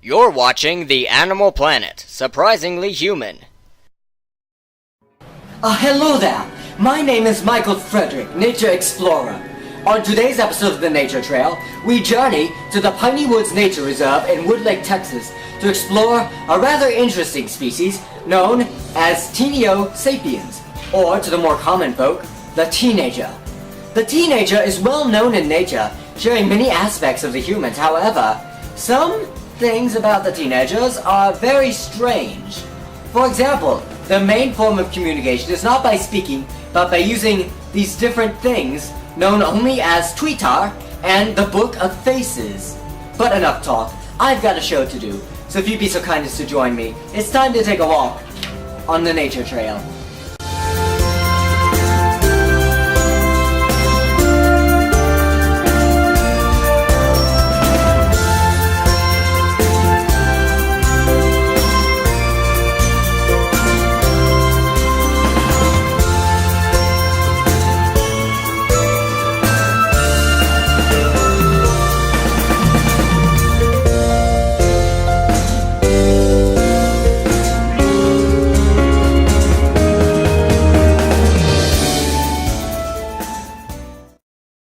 You're watching The Animal Planet, Surprisingly Human. Hello there. My name is Michael Frederick, Nature Explorer. On today's episode of the Nature Trail, we journey to the Pineywoods Nature Reserve in Woodlake, Texas, to explore a rather interesting species known as Teno sapiens, or to the more common folk, the teenager. The teenager is well known in nature, sharing many aspects of the humans. However, some things about the teenagers are very strange. For example, their main form of communication is not by speaking, but by using these different things known only as Twitter and the Book of Faces. But enough talk, I've got a show to do, so if you'd be so kind as to join me, it's time to take a walk on the nature trail.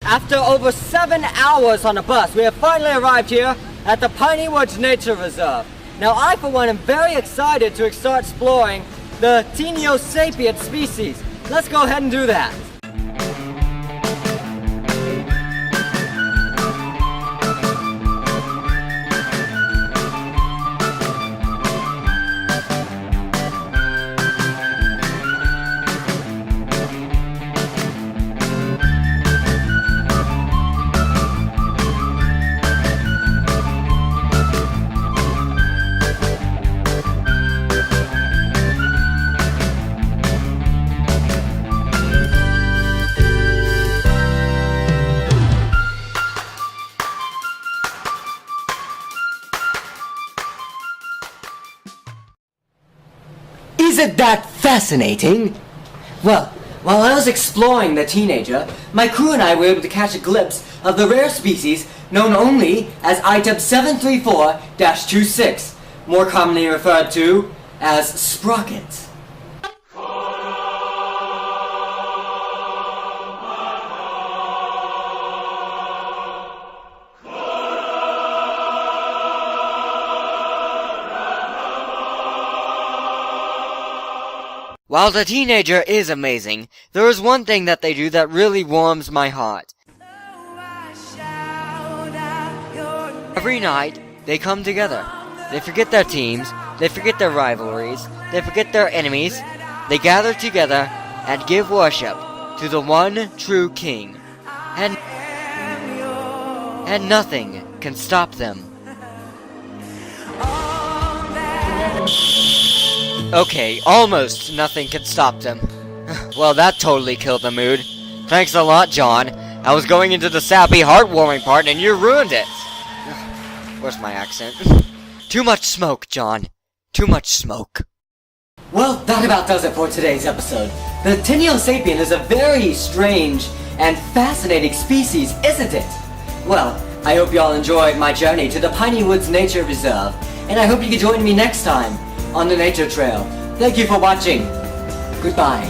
After over 7 hours on a bus, we have finally arrived here at the Pineywoods Nature Reserve. Now I, for one, am very excited to start exploring the Teno sapiens species. Let's go ahead and do that. Isn't that fascinating? Well, while I was exploring the teenager, my crew and I were able to catch a glimpse of the rare species known only as item 734-26, more commonly referred to as sprockets. While the teenager is amazing, there is one thing that they do that really warms my heart. Every night, they come together. They forget their teams, they forget their rivalries, they forget their enemies. They gather together and give worship to the one true king. And nothing can stop them. Okay, almost nothing can stop them. Well, that totally killed the mood. Thanks a lot, John. I was going into the sappy, heartwarming part, and you ruined it. Where's my accent? Too much smoke, John. Too much smoke. Well, that about does it for today's episode. The Teno sapien is a very strange and fascinating species, isn't it? Well, I hope you all enjoyed my journey to the Pineywoods Nature Reserve, and I hope you can join me next time on the Nature Trail. Thank you for watching. Goodbye.